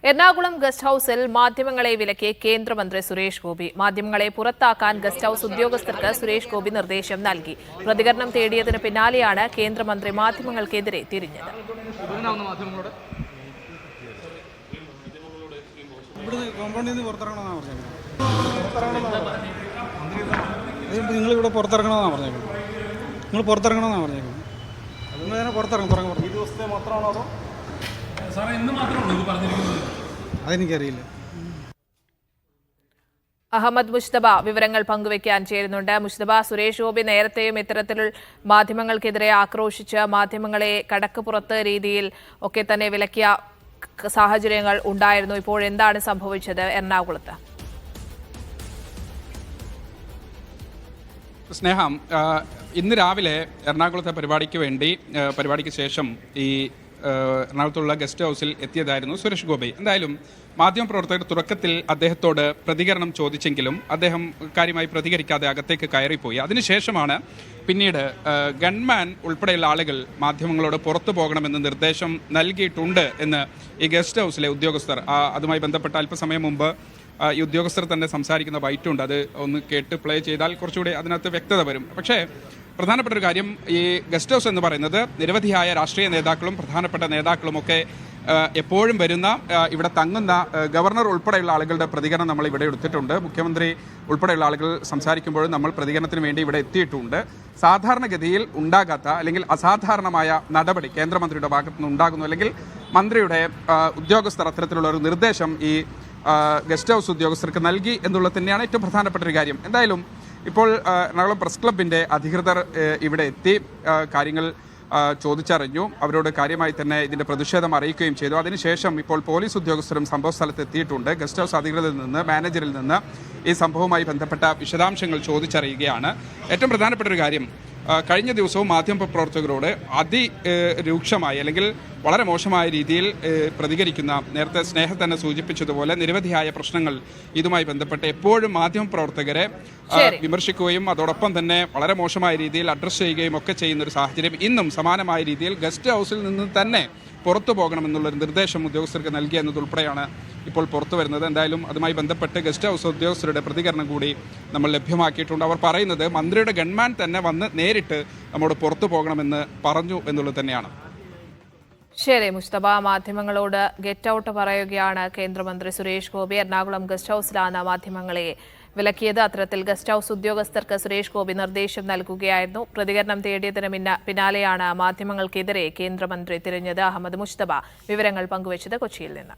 Ernakulam guest ഹൌസിൽ മാധ്യമങ്ങളെ വിലക്കി കേന്ദ്രമന്ത്രി സുരേഷ് ഗോപി. മാധ്യമങ്ങളെ പുറത്താക്കാൻ ഗസ്റ്റ് ഹൌസ് ഉദ്യോഗസ്ഥർക്ക് സുരേഷ് ഗോപി നിർദ്ദേശം നൽകി. പ്രതികരണം തേടിയതിന് പിന്നാലെയാണ് കേന്ദ്രമന്ത്രി മാധ്യമങ്ങൾക്കെതിരെ തിരിഞ്ഞത്. നിങ്ങളിവിടെ പുറത്തിറങ്ങണമെന്നാണ് പറഞ്ഞേക്കുന്നത്. നിങ്ങൾ പുറത്തിറങ്ങണമെന്നാണ് പറഞ്ഞേക്കുന്നത്. അതുകൊണ്ട് പുറത്തിറങ്ങും. ഈ ദിവസത്തെ മാത്രമാണോ അതോ അതെനിക്കറിയില്ല. അഹമ്മദ് മുസ്തബ വിവരങ്ങൾ പങ്കുവയ്ക്കാൻ ചേരുന്നുണ്ട്. മുസ്തബ, സുരേഷ് ഗോപി നേരത്തെയും ഇത്തരത്തിൽ മാധ്യമങ്ങൾക്കെതിരെ ആക്രോശിച്ച് മാധ്യമങ്ങളെ കടക്ക് പുറത്ത് രീതിയിൽ ഒക്കെ തന്നെ വിലക്കിയ സാഹചര്യങ്ങൾ ഉണ്ടായിരുന്നു. ഇപ്പോൾ എന്താണ് സംഭവിച്ചത് എറണാകുളത്ത്? സ്നേഹം, ഇന്ന് രാവിലെ എറണാകുളത്തെ പരിപാടിക്ക് ശേഷം ഈ എറണാകുളത്തുള്ള ഗസ്റ്റ് ഹൗസിൽ എത്തിയതായിരുന്നു സുരേഷ് ഗോപി. എന്തായാലും മാധ്യമപ്രവർത്തകർ തുടക്കത്തിൽ അദ്ദേഹത്തോട് പ്രതികരണം ചോദിച്ചെങ്കിലും അദ്ദേഹം കാര്യമായി പ്രതികരിക്കാതെ അകത്തേക്ക് കയറിപ്പോയി. അതിനുശേഷമാണ് പിന്നീട് ഗൺമാൻ ഉൾപ്പെടെയുള്ള ആളുകൾ മാധ്യമങ്ങളോട് പുറത്തു പോകണമെന്ന് നിർദ്ദേശം നൽകിയിട്ടുണ്ട് എന്ന് ഈ ഗസ്റ്റ് ഹൗസിലെ ഉദ്യോഗസ്ഥർ, അതുമായി ബന്ധപ്പെട്ട അല്പസമയം മുമ്പ് ഈ ഉദ്യോഗസ്ഥർ തന്നെ സംസാരിക്കുന്ന ബൈറ്റുണ്ട്. അത് ഒന്ന് കേട്ട് പ്ലേ ചെയ്താൽ കുറച്ചുകൂടി അതിനകത്ത് വ്യക്തത വരും. പക്ഷേ പ്രധാനപ്പെട്ട ഒരു കാര്യം, ഈ ഗസ്റ്റ് ഹൗസ് എന്ന് പറയുന്നത് നിരവധിയായ രാഷ്ട്രീയ നേതാക്കളും പ്രധാനപ്പെട്ട നേതാക്കളുമൊക്കെ എപ്പോഴും വരുന്ന, ഇവിടെ തങ്ങുന്ന ഗവർണർ ഉൾപ്പെടെയുള്ള ആളുകളുടെ പ്രതികരണം നമ്മൾ ഇവിടെ എടുത്തിട്ടുണ്ട്. മുഖ്യമന്ത്രി ഉൾപ്പെടെയുള്ള ആളുകൾ സംസാരിക്കുമ്പോഴും നമ്മൾ പ്രതികരണത്തിന് വേണ്ടി ഇവിടെ എത്തിയിട്ടുണ്ട്. സാധാരണഗതിയിൽ ഉണ്ടാകാത്ത അല്ലെങ്കിൽ അസാധാരണമായ നടപടി കേന്ദ്രമന്ത്രിയുടെ ഭാഗത്തു നിന്ന് ഉണ്ടാകുന്നു, അല്ലെങ്കിൽ മന്ത്രിയുടെ ഉദ്യോഗസ്ഥർ അത്തരത്തിലുള്ള ഒരു നിർദ്ദേശം ഈ ഗസ്റ്റ് ഹൗസ് ഉദ്യോഗസ്ഥർക്ക് നൽകി എന്നുള്ളത് തന്നെയാണ് ഏറ്റവും പ്രധാനപ്പെട്ട ഒരു കാര്യം. എന്തായാലും ഇപ്പോൾ എറണാകുളം പ്രസ് ക്ലബിൻ്റെ അധികൃതർ ഇവിടെ എത്തി കാര്യങ്ങൾ ചോദിച്ചറിഞ്ഞു. അവരോട് കാര്യമായി തന്നെ ഇതിൻ്റെ പ്രതിഷേധം അറിയിക്കുകയും ചെയ്തു. അതിനുശേഷം ഇപ്പോൾ പോലീസ് ഉദ്യോഗസ്ഥരും സംഭവ സ്ഥലത്ത് എത്തിയിട്ടുണ്ട്. ഗസ്റ്റ് ഹൗസ് അധികൃതരിൽ നിന്ന്, മാനേജറിൽ നിന്ന് ഈ സംഭവവുമായി ബന്ധപ്പെട്ട വിശദാംശങ്ങൾ ചോദിച്ചറിയുകയാണ്. ഏറ്റവും പ്രധാനപ്പെട്ട ഒരു കാര്യം, കഴിഞ്ഞ ദിവസവും മാധ്യമപ്രവർത്തകരോട് അതിരൂക്ഷമായി അല്ലെങ്കിൽ വളരെ മോശമായ രീതിയിൽ പ്രതികരിക്കുന്ന, നേരത്തെ സ്നേഹം തന്നെ സൂചിപ്പിച്ചതുപോലെ നിരവധിയായ പ്രശ്നങ്ങൾ ഇതുമായി ബന്ധപ്പെട്ട് എപ്പോഴും മാധ്യമപ്രവർത്തകരെ വിമർശിക്കുകയും അതോടൊപ്പം തന്നെ വളരെ മോശമായ രീതിയിൽ അഡ്രസ്സ് ചെയ്യുകയും ഒക്കെ ചെയ്യുന്ന ഒരു സാഹചര്യം ഇന്നും സമാനമായ രീതിയിൽ ഗസ്റ്റ് ഹൗസിൽ നിന്ന് തന്നെ പുറത്തു പോകണമെന്നുള്ളൊരു നിർദ്ദേശം ഉദ്യോഗസ്ഥർക്ക് നൽകിയ എന്നതുൾപ്പെടെയാണ് ഇപ്പോൾ പുറത്തു വരുന്നത്. എന്തായാലും അതുമായി ബന്ധപ്പെട്ട് ഗസ്റ്റ് ഹൗസ് ഉദ്യോഗസ്ഥരുടെ പ്രതികരണം കൂടി നമ്മൾ ലഭ്യമാക്കിയിട്ടുണ്ട്. അവർ പറയുന്നത് മന്ത്രിയുടെ ഗൺമാൻ തന്നെ വന്ന് നേരിട്ട് നമ്മോട് പുറത്തു പോകണമെന്ന് പറഞ്ഞു എന്നുള്ളത് തന്നെയാണ്. ശരി മുസ്തബ, മാധ്യമങ്ങളോട് ഗെറ്റ് ഔട്ട് പറയുകയാണ് കേന്ദ്രമന്ത്രി സുരേഷ് ഗോപി. എറണാകുളം ഗസ്റ്റ് ഹൌസിലാണ് മാധ്യമങ്ങളെ വിലക്കിയത്. അത്തരത്തിൽ ഗസ്റ്റ് ഹൌസ് ഉദ്യോഗസ്ഥർക്ക് സുരേഷ് ഗോപി നിർദ്ദേശം നൽകുകയായിരുന്നു. പ്രതികരണം തേടിയതിന് പിന്നാലെയാണ് മാധ്യമങ്ങൾക്കെതിരെ കേന്ദ്രമന്ത്രി തിരിഞ്ഞത്. അഹമ്മദ് മുസ്തബ വിവരങ്ങൾ പങ്കുവച്ചത് കൊച്ചിയിൽ നിന്ന്.